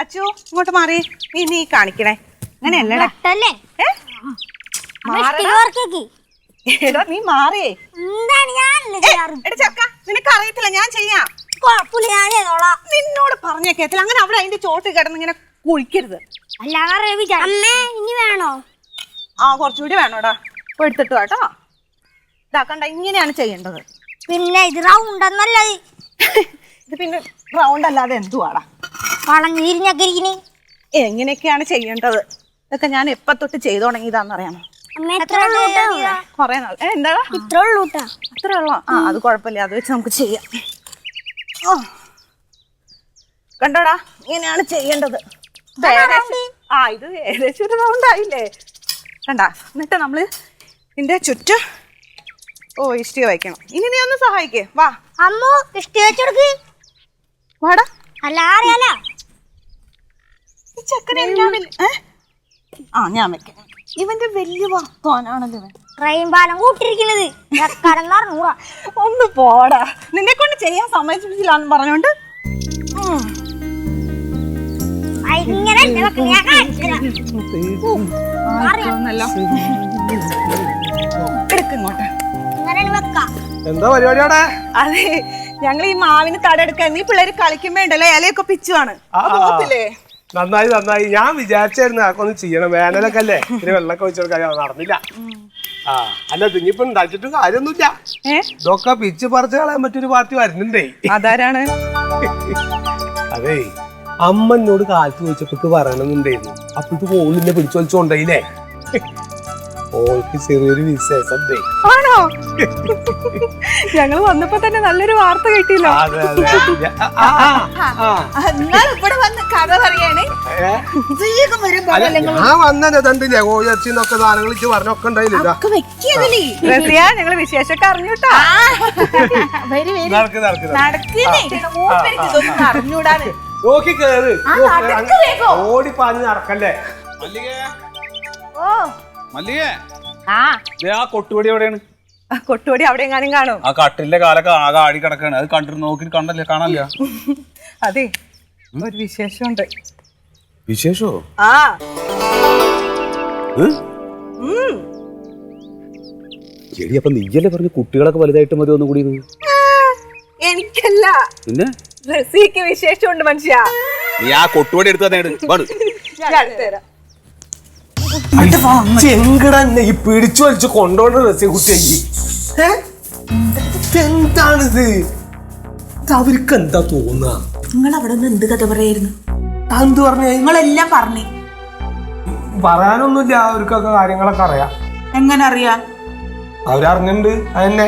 അച്ചു ഇങ്ങോട്ട് മാറി. നീ കാണിക്കണേ അങ്ങനെയല്ലടാ. എടാ നീ മാറിയേ. ചക്ക നിനക്ക് അറിയത്തില്ല, ഞാൻ ചെയ്യാം. നിന്നോട് പറഞ്ഞ കേട്ടില്ല. അങ്ങനെ അവിടെ അതിന്റെ ചോട്ട് കിടന്ന് ഇങ്ങനെ കുഴിക്കരുത്. ഇനി വേണോ? ആ കുറച്ചുകൂടി വേണോടാ. എടുത്തിട്ട് കേട്ടോ. ഇതാക്കണ്ട, ഇങ്ങനെയാണ് ചെയ്യേണ്ടത്. പിന്നെ ഇത് റൗണ്ട് ഒന്നല്ല. ഇത് പിന്നെ റൗണ്ട് അല്ലാതെ എന്തുവാടാ? എങ്ങനെയൊക്കെയാണ് ചെയ്യേണ്ടത് ഇതൊക്കെ ഞാൻ എപ്പ തൊട്ട് ചെയ്തു തുടങ്ങിയതാന്നറിയാമോ? കൊറേ നാൾ. എന്താ ഇത്ര ഉള്ളോ? ആ അത് കുഴപ്പമില്ല, അത് വെച്ച് നമുക്ക് ചെയ്യാം. കണ്ടോടാ, ഇങ്ങനെയാണ് ചെയ്യേണ്ടത്. ആ ഇത് ഏകദേശം ഒരു റൗണ്ട് ആയില്ലേ? കണ്ട. എന്നിട്ട് നമ്മള് ഇതിന്റെ ചുറ്റും ഇഷ്ടിക വയ്ക്കണം. ഇനി നീ ഒന്ന് സഹായിക്കേ. വാ അമ്മു, ഇഷ്ടിക വെച്ചെടുക്ക്. വാടാ. അല്ല അറിയാലോ ഞാൻ വെക്കാം. ഇവന്റെ വലിയ വർത്തമാനാണല്ലോ ഇവൻ. ട്രെയിൻ പാലം കൂട്ടിരിക്കുന്നത്. ഒന്ന് പോടാ, നിന്നെ കൊണ്ട് ചെയ്യാൻ സമ്മതിച്ചില്ലാന്ന് പറഞ്ഞോണ്ട്. എടുക്കിങ്ങോട്ട്. എന്താ പരിപാടിയാടെ? അതെ, ഞങ്ങൾ ഈ മാവിന് തടെടുക്കാൻ. നീ പിള്ളേര് കളിക്കുമ്പോണ്ടല്ലോ ഇലയൊക്കെ പിച്ചുവാണ്. നന്നായി നന്നായി. ഞാൻ വിചാരിച്ചായിരുന്നു ആക്കൊന്ന് ചെയ്യണം. വേനലൊക്കെ അല്ലേ, ഇത്തിരി വെള്ളമൊക്കെ വെച്ച് കൊടുക്കാൻ. നടന്നില്ല. അല്ല ഇനിയിപ്പോ ഉണ്ടാക്കിട്ട് കാര്യമൊന്നുമില്ല. ഇതൊക്കെ പിച്ച് പറിച്ച് കളയാൻ പറ്റൊരു പാർട്ടി വരുന്നുണ്ടേ. അതാരാണ്? അതേ, അമ്മ എന്നോട് കാലത്ത് ചോദിച്ചപ്പോ പറയണമെന്നുണ്ടായിരുന്നു. അപ്പോഴത്തെ ഓളിന്നെ പിടിച്ചു വലിച്ചോണ്ടായില്ലേ. ഓൾക്ക് ചെറിയൊരു വിശേഷം. ആണോ? ഞങ്ങള് വന്നപ്പോ തന്നെ നല്ലൊരു വാർത്ത കിട്ടിയില്ലോ. ഇവിടെ വന്ന് കഥ പറയാണ്. ഞാൻ വന്നെ തണ്ടില്ലേ കോഴിച്ചിന്നൊക്കെ സാധനങ്ങൾ പറഞ്ഞൊക്കെ ഉണ്ടായില്ല. ഞങ്ങള് വിശേഷമൊക്കെ അറിഞ്ഞൂട്ടാ. അറിഞ്ഞൂടാണ്. നോക്കി കേറ്. ഓടി പാഞ്ഞ് നടക്കല്ലേ. മല്ലികേ, ആ കൊട്ടുപടി എവിടെയാണ്? കൊട്ടുപടി അവിടെ എങ്ങാനും കാണും. ആ കട്ടിലെ കാലൊക്കെ ആകെ ആടി കിടക്കാണ്. അത് കണ്ടിട്ട് നോക്കി കണ്ടല്ലേ, കാണല്ല. അതെ, ഒരു വിശേഷമുണ്ട്. വിശേഷോ? ആ ശരി. അപ്പൊ നീയല്ലേ പറഞ്ഞു കുട്ടികളൊക്കെ വലുതായിട്ട് മതി ഒന്നും കൂടി? എനിക്കല്ല, പിന്നെ റസിക്ക് വിശേഷമുണ്ട് മനുഷ്യ. നീ ആ കൊട്ടുപടി എടുത്തു തരാം. ചെങ്കടന്നെ ഈ പിടിച്ചു വലിച്ചു കൊണ്ടോണ്ട രസ കുട്ടി. എന്താണിത്? അവർക്ക് എന്താ തോന്നുക? നിങ്ങൾ അവിടെ നിന്ന് എന്ത് കഥ പറയായിരുന്നു? എന്ത് പറഞ്ഞു? നിങ്ങളെല്ലാം പറഞ്ഞു. പറയാനൊന്നുമില്ല, അവർക്കൊക്കെ കാര്യങ്ങളൊക്കെ അറിയാം. എങ്ങനെ അറിയാം? അവരറിഞ്ഞിട്ടുണ്ട്. അതന്നെ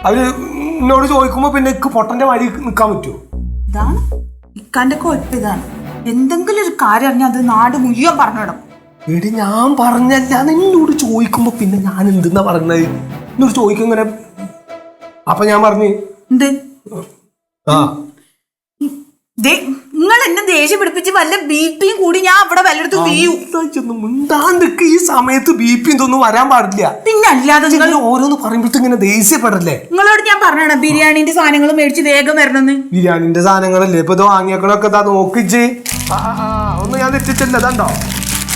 അവര് എന്നോട് ചോദിക്കുമ്പോ പിന്നെ പൊട്ടന്റെ വഴി നിക്കാൻ പറ്റുമോ? ഇതാണ് ഇക്കാന്റെ കുഴപ്പം. ഇതാണ് എന്തെങ്കിലും ഒരു കാര്യം അറിഞ്ഞാൽ അത് നാട് മുഴുവൻ പറഞ്ഞിടും. എടി ഞാൻ പറഞ്ഞല്ല, നിന്നോട് ചോദിക്കുമ്പോ പിന്നെ ഞാൻ എന്തെന്നാ പറഞ്ഞത്? എന്നോട് ചോദിക്കും ഇങ്ങനെ. അപ്പൊ ഞാൻ പറഞ്ഞു എന്ത്? നിങ്ങൾ എന്നെ ദേഷ്യം പിടിപ്പിച്ച് വല്ല ബിപിയും കൂടി ഞാൻ അവിടെ വല്ലയിടത്തും മിണ്ടാണ്ടൊക്കെ ഈ സമയത്ത് ബിപി ഇതൊന്നും വരാൻ പാടില്ല. പിന്നെ അല്ലാതെ നിങ്ങൾ ഓരോന്ന് പറയുമ്പോഴത്തെ ഇങ്ങനെ ദേഷ്യപ്പെടല്ലേ? നിങ്ങളോട് ഞാൻ പറഞ്ഞാണ് ബിരിയാണിന്റെ സാധനങ്ങൾ മേടിച്ച് വേഗം വരണമെന്ന്. ബിരിയാണിന്റെ സാധനങ്ങളല്ലേ ഇപ്പൊ ഇത് വാങ്ങിയക്കളൊക്കെ നോക്കിച്ച്. ഒന്ന് ഞാൻ തെറ്റിച്ചല്ല. ഇതുണ്ടോ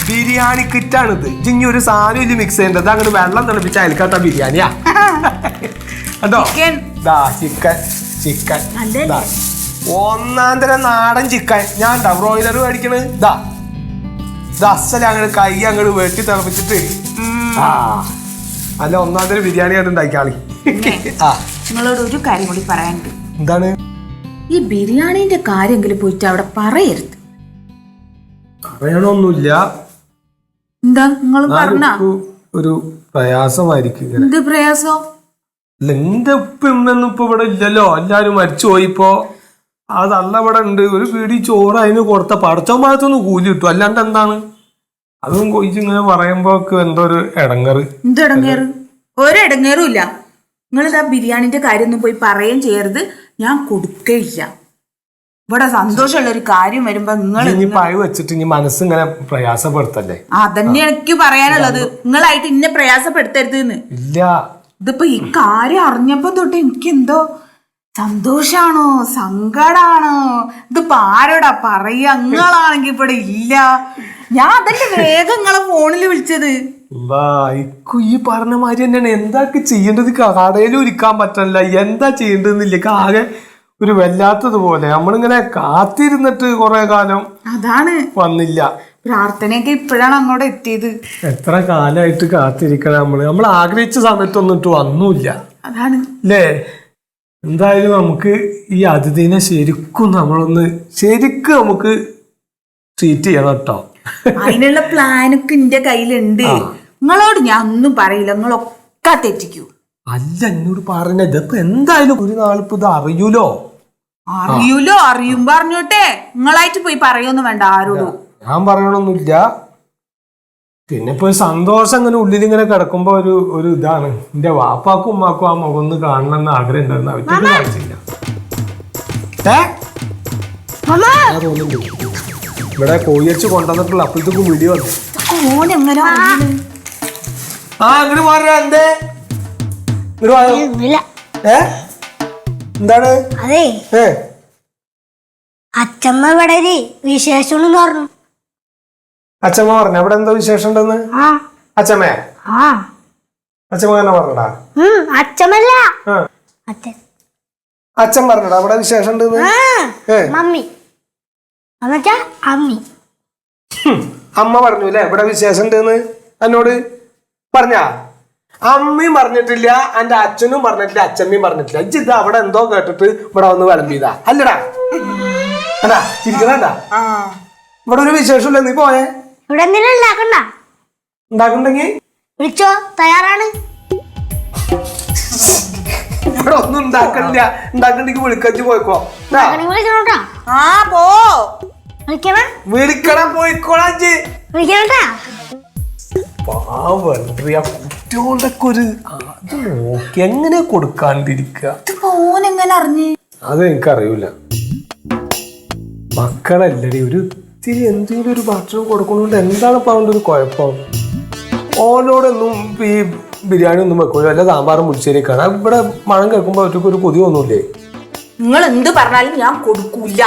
ബിരിയാണി കിറ്റാണിത്. ഇനി ഒരു സാധനം ഇല്ല മിക്സ് ചെയ്യേണ്ടത്. അങ്ങോട്ട് വെള്ളം തിളപ്പിച്ച അയൽക്കാത്ത ബിരിയാണിയാ. കണ്ടോ? ചിക്കൻ ചിക്കൻ ഒന്നാന്തരം നാടൻ ചിക്കൻ. ഞാൻ ബ്രോയിലർ മേടിക്കണ്. അസല അങ്ങോട്ട് കൈ അങ്ങോട്ട് വെട്ടി തിളപ്പിച്ചിട്ട് അല്ല ഒന്നാന്തരം ബിരിയാണി ആയിട്ട് ഉണ്ടാക്കിയാളി. നിങ്ങളോട് ഒരു കാര്യം കൂടി പറയാനുണ്ട്. എന്താണ്? ഈ ബിരിയാണിന്റെ കാര്യമെങ്കിലും പോയിട്ട് അവിടെ പറയരുത്. പറയണൊന്നുമില്ല. എന്താ നിങ്ങൾ പറഞ്ഞ ഒരു പ്രയാസമായിരിക്കും. എന്ത് പ്രയാസം? അല്ല എന്റെ ഉപ്പ ഇന്നൊന്നും ഇപ്പൊ ഇവിടെ ഇല്ലല്ലോ. എല്ലാരും മരിച്ചു പോയിപ്പോ. അതല്ല ഇവിടെ ഉണ്ട്. ഒരു പിടി ചോറ് അതിന് കൊടുത്ത പടച്ചോ ഭാഗത്തൊന്ന് കൂലി കിട്ടും. അല്ലാണ്ട് എന്താണ്? അതും കൊയിച്ച് ഇങ്ങനെ പറയുമ്പോ എന്തോ ഒരു ഇടങ്ങറ്. എന്ത് ഇടങ്ങേറ്? ഒരിടങ്ങേറും ഇല്ല. നിങ്ങളിതാ ബിരിയാണിന്റെ കാര്യം ഒന്നും പോയി പറയുകയും ചെയ്യരുത്. ഞാൻ കൊടുക്കയില്ല. ഇവിടെ സന്തോഷമുള്ള ഒരു കാര്യം വരുമ്പോ നിങ്ങൾ ഇനി പഴ വെച്ചിട്ട് ഇനി മനസ്സിങ്ങനെ പ്രയാസപ്പെടുത്തല്ലേ? അതന്നെ എനിക്ക് പറയാനുള്ളത്. നിങ്ങളായിട്ട് ഇന്നെ പ്രയാസപ്പെടുത്തരുത്. ഇല്ല, ഇതിപ്പോ ഈ കാര്യം അറിഞ്ഞപ്പോ തൊട്ട് എനിക്ക് എന്തോ സന്തോഷാണോ സങ്കടാണോ ഇതിപ്പോ ആരോടാ പറയാ? നിങ്ങളാണെങ്കി ഇവിടെ ഇല്ല. ഞാൻ അതല്ലേ വേഗം നിങ്ങളെ ഫോണിൽ വിളിച്ചത്. ഈ പറഞ്ഞ മാതിരി തന്നെയാണ്. എന്താക്കി ചെയ്യേണ്ടത്? കടയിൽ ഒരുക്കാൻ പറ്റണില്ല, എന്താ ചെയ്യേണ്ടതെന്നില്ല. ആകെ ഒരു വല്ലാത്തതുപോലെ നമ്മളിങ്ങനെ കാത്തിരുന്നിട്ട് കുറെ കാലം അതാണ് വന്നില്ല. പ്രാർത്ഥനയൊക്കെ ഇപ്പോഴാണ് അങ്ങോട്ട് എത്തിയത്. എത്ര കാലമായിട്ട് കാത്തിരിക്കണം നമ്മൾ ആഗ്രഹിച്ച സമയത്തൊന്നും ഇട്ട് വന്നൂല്ല. അതാണ് അല്ലേ? എന്തായാലും നമുക്ക് ഈ അതിഥിനെ ശരിക്കും നമുക്ക് ട്രീറ്റ് ചെയ്യണം കേട്ടോ. അതിനുള്ള പ്ലാനൊക്കെ എന്റെ കയ്യിലുണ്ട്. നിങ്ങളോട് ഞാൻ ഒന്നും പറയില്ല, നിങ്ങളൊക്കെ തെറ്റിക്കൂ. അല്ല, എന്നോട് പറഞ്ഞത് ഇപ്പൊ എന്തായാലും ഒരു നാളിപ്പോ ഇത് അറിയൂലോ. അറിയുമ്പോ അറിഞ്ഞോട്ടെ. നിങ്ങളായിട്ട് പോയി പറയൊന്നും വേണ്ട ആരോടും. ഞാൻ പറയണൊന്നുമില്ല. പിന്നെ ഇപ്പൊ സന്തോഷം ഇങ്ങനെ ഉള്ളിലിങ്ങനെ കിടക്കുമ്പോ ഒരു ഇതാണ്. എന്റെ വാപ്പാക്കും ഉമ്മാക്കും ആ മുഖം ഒന്ന് കാണണമെന്ന് ആഗ്രഹം ഉണ്ടായിരുന്നു. അവർക്ക് കാണിച്ചില്ല. ഇവിടെ കോഴിയച്ച് കൊണ്ടുവന്നിട്ടുള്ള അപ്പോഴത്തേക്കും വീഡിയോ വന്നു. അങ്ങനെ മാറാ എന്തേ എന്താണ്? അതെ, അച്ഛമ്മ ഇവിടെ ഒരു വിശേഷം പറഞ്ഞു. അച്ഛമ്മ പറഞ്ഞ അവിടെ എന്തോ വിശേഷം ഉണ്ടെന്ന്? അച്ഛമ്മ തന്നെ പറഞ്ഞടാ. അച്ഛമ്മല്ല, അച്ഛൻ പറഞ്ഞടാ അവിടെ വിശേഷം ഉണ്ടെന്ന്. മമ്മി എന്നുവെച്ചാ അമ്മി. അമ്മ പറഞ്ഞു അല്ലേ ഇവിടെ വിശേഷം ഉണ്ടെന്ന് എന്നോട് പറഞ്ഞ. അമ്മയും പറഞ്ഞിട്ടില്ല, എന്റെ അച്ഛനും പറഞ്ഞിട്ടില്ല, അച്ഛമ്മയും പറഞ്ഞിട്ടില്ല. ഇജ്ജിത് അവിടെ എന്തോ കേട്ടിട്ട് ഇവിടെ വന്ന് വിളമ്പിയതാ അല്ലടാ. അതാ ചിരിക്കണ. ഇവിടെ ഒരു വിശേഷമില്ല, നീ പോയേ. ഇവിടെ എന്തെങ്കിലും ഉണ്ടാക്കണ്ട? ഉണ്ടാക്കണ്ടെങ്കി വിളിച്ചോ, തയ്യാറാണ്. ഇവിടെ ഒന്നും ഉണ്ടാക്കണില്ല. ഉണ്ടാക്കണ്ടെങ്കിൽ വിളിക്കച്ച് പോയിക്കോ. വിളിക്കണോട്ടാ. പോ വിളിക്കണം, വിളിക്കണം, പോയിക്കോളാ. വിളിക്കണോട്ടാ. പാവണ്ടിയ കുട്ടികളുടെ ഒരു അത് നോക്കി എങ്ങനെ കൊടുക്കാണ്ടിരിക്കുക. ഓനെങ്ങനെ അറിഞ്ഞ്? അത് എനിക്കറിയൂല. മക്കളല്ലടി, ഒരു ഇത്തിരി എന്തെങ്കിലും ഒരു ഭക്ഷണം കൊടുക്കണോണ്ട് എന്താണ് ഇപ്പൊ അതുകൊണ്ട് ഒരു കുഴപ്പം? ഓനോടൊന്നും ഈ ബിരിയാണി ഒന്നും വെക്കൂല, അല്ല സാമ്പാറും മുടിച്ചേരിക്കാണ്. ഇവിടെ മണം കേൾക്കുമ്പോ അവർക്ക് ഒരു കൊതി ഒന്നുമില്ലേ? നിങ്ങൾ എന്ത് പറഞ്ഞാലും ഞാൻ കൊടുക്കൂല.